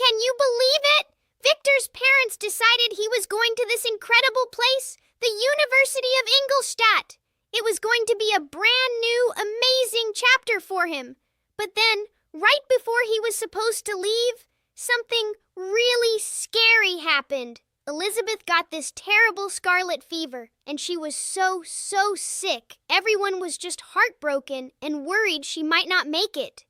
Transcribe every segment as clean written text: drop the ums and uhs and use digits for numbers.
Can you believe it? Victor's parents decided he was going to this incredible place, the University of Ingolstadt. It was going to be a brand new, amazing chapter for him. But then, right before he was supposed to leave, something really scary happened. Elizabeth got this terrible scarlet fever, and she was so sick. Everyone was just heartbroken and worried she might not make it.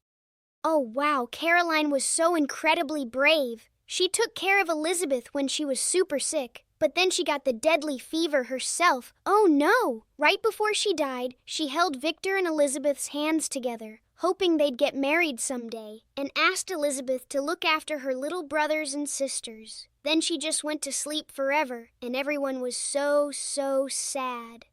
Oh wow, Caroline was so incredibly brave. She took care of Elizabeth when she was super sick, but then she got the deadly fever herself. Oh no! Right before she died, she held Victor and Elizabeth's hands together, hoping they'd get married someday, and asked Elizabeth to look after her little brothers and sisters. Then she just went to sleep forever, and everyone was so sad.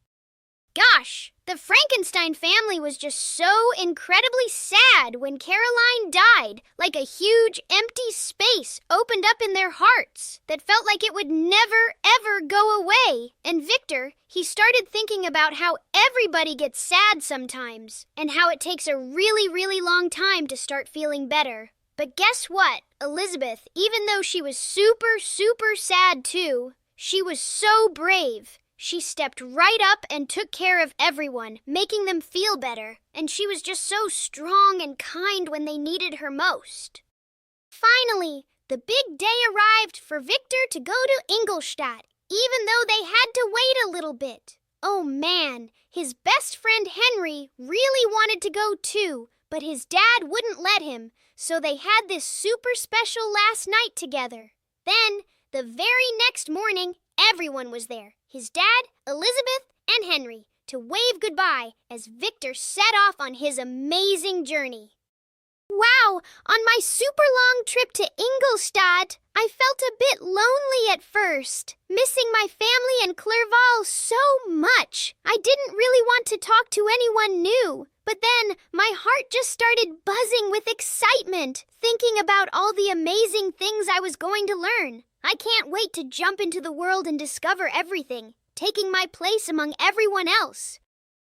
Gosh, the Frankenstein family was just so incredibly sad when Caroline died, like a huge empty space opened up in their hearts that felt like it would never, ever go away. And Victor, he started thinking about how everybody gets sad sometimes, and how it takes a really long time to start feeling better. But guess what? Elizabeth, even though she was super sad too, she was so brave. She stepped right up and took care of everyone, making them feel better. And she was just so strong and kind when they needed her most. Finally, the big day arrived for Victor to go to Ingolstadt, even though they had to wait a little bit. Oh man, his best friend Henry really wanted to go too, but his dad wouldn't let him, so they had this super special last night together. Then, the very next morning, everyone was there. His dad, Elizabeth, and Henry, to wave goodbye as Victor set off on his amazing journey. Wow, on my super long trip to Ingolstadt, I felt a bit lonely at first, missing my family and Clerval so much. I didn't really want to talk to anyone new, but then my heart just started buzzing with excitement, thinking about all the amazing things I was going to learn. I can't wait to jump into the world and discover everything, taking my place among everyone else.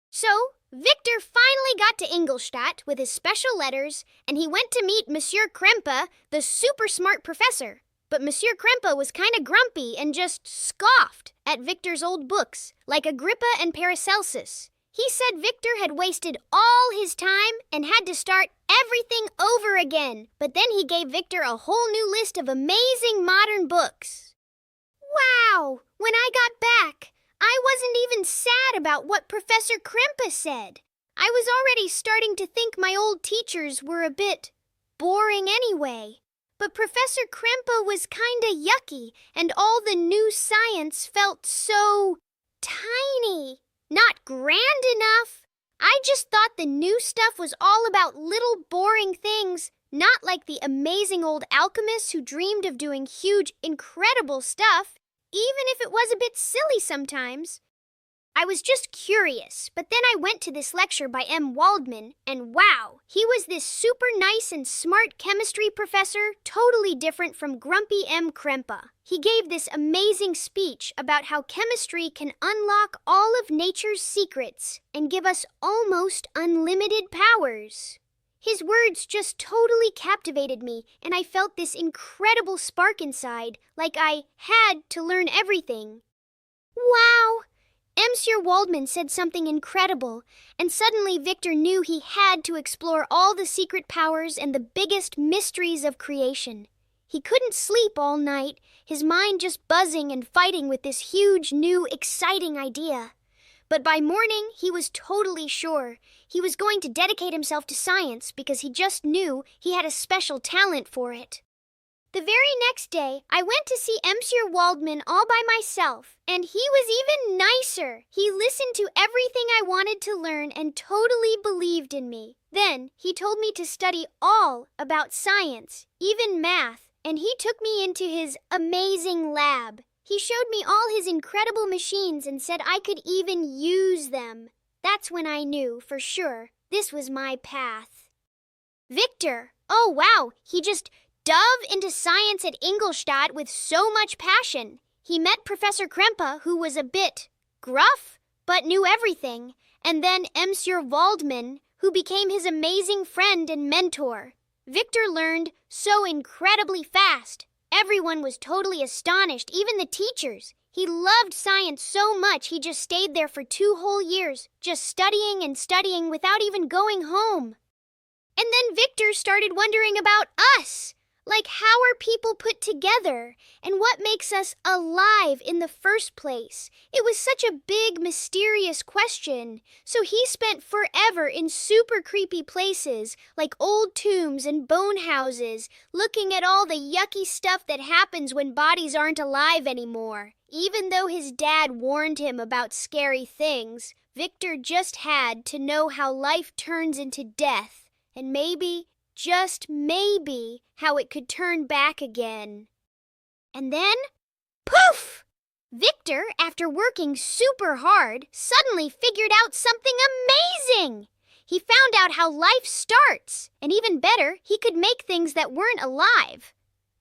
So, Victor finally got to Ingolstadt with his special letters, and he went to meet Monsieur Krempe, the super smart professor. But Monsieur Krempe was kind of grumpy and just scoffed at Victor's old books, like Agrippa and Paracelsus. He said Victor had wasted all his time and had to start everything over again. But then he gave Victor a whole new list of amazing modern books. Wow! When I got back, I wasn't even sad about what Professor Krempe said. I was already starting to think my old teachers were a bit boring anyway. But Professor Krempe was kinda yucky, and all the new science felt so tiny. Not grand enough. I just thought the new stuff was all about little boring things, not like the amazing old alchemists who dreamed of doing huge, incredible stuff, even if it was a bit silly sometimes. I was just curious, but then I went to this lecture by M. Waldman, and wow, he was this super nice and smart chemistry professor, totally different from grumpy M. Krempe. He gave this amazing speech about how chemistry can unlock all of nature's secrets and give us almost unlimited powers. His words just totally captivated me, and I felt this incredible spark inside, like I had to learn everything. Wow! Monsieur Waldman said something incredible, and suddenly Victor knew he had to explore all the secret powers and the biggest mysteries of creation. He couldn't sleep all night, his mind just buzzing and fighting with this huge, new, exciting idea. But by morning, he was totally sure he was going to dedicate himself to science because he just knew he had a special talent for it. The very next day, I went to see Monsieur Waldman all by myself, and he was even nicer. He listened to everything I wanted to learn and totally believed in me. Then, he told me to study all about science, even math, and he took me into his amazing lab. He showed me all his incredible machines and said I could even use them. That's when I knew, for sure, this was my path. Victor, oh wow, he just dove into science at Ingolstadt with so much passion. He met Professor Krempe, who was a bit gruff, but knew everything, and then Monsieur Waldman, who became his amazing friend and mentor. Victor learned so incredibly fast. Everyone was totally astonished, even the teachers. He loved science so much he just stayed there for 2 whole years, just studying and studying without even going home. And then Victor started wondering about us. Like, how are people put together? And what makes us alive in the first place? It was such a big, mysterious question. So he spent forever in super creepy places, like old tombs and bone houses, looking at all the yucky stuff that happens when bodies aren't alive anymore. Even though his dad warned him about scary things, Victor just had to know how life turns into death, and maybe, just maybe, how it could turn back again. And then, poof! Victor, after working super hard, suddenly figured out something amazing! He found out how life starts, and even better, he could make things that weren't alive.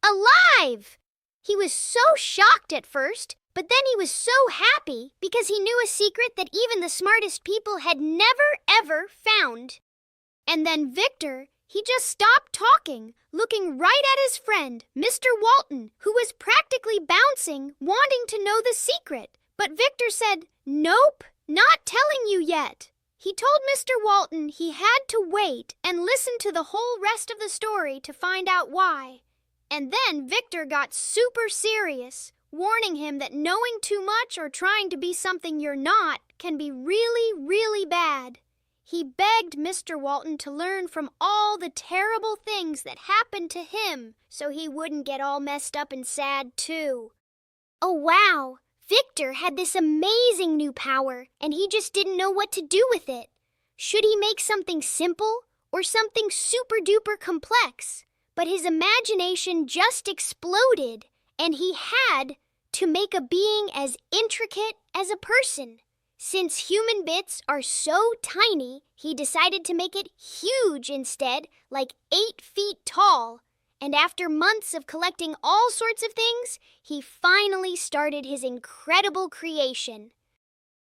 Alive! He was so shocked at first, but then he was so happy because he knew a secret that even the smartest people had never, ever found. And then Victor, he just stopped talking, looking right at his friend, Mr. Walton, who was practically bouncing, wanting to know the secret. But Victor said, "Nope, not telling you yet." He told Mr. Walton he had to wait and listen to the whole rest of the story to find out why. And then Victor got super serious, warning him that knowing too much or trying to be something you're not can be really, really bad. He begged Mr. Walton to learn from all the terrible things that happened to him so he wouldn't get all messed up and sad too. Oh wow! Victor had this amazing new power, and he just didn't know what to do with it. Should he make something simple or something super-duper complex? But his imagination just exploded, and he had to make a being as intricate as a person. Since human bits are so tiny, he decided to make it huge instead, like 8 feet tall. And after months of collecting all sorts of things, he finally started his incredible creation.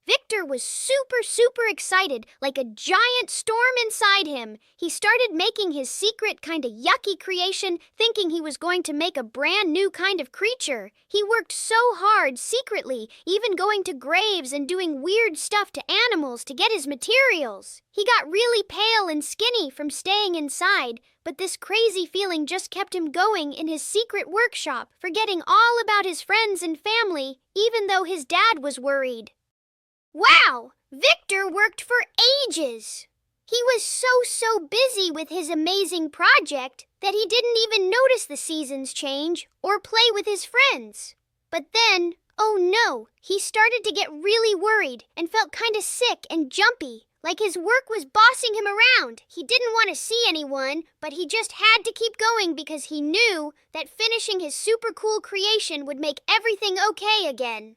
Victor was super excited, like a giant storm inside him. He started making his secret kinda yucky creation, thinking he was going to make a brand new kind of creature. He worked so hard secretly, even going to graves and doing weird stuff to animals to get his materials. He got really pale and skinny from staying inside, but this crazy feeling just kept him going in his secret workshop, forgetting all about his friends and family, even though his dad was worried. Wow! Victor worked for ages! He was so busy with his amazing project that he didn't even notice the seasons change or play with his friends. But then, oh no, he started to get really worried and felt kinda sick and jumpy, like his work was bossing him around. He didn't want to see anyone, but he just had to keep going because he knew that finishing his super cool creation would make everything okay again.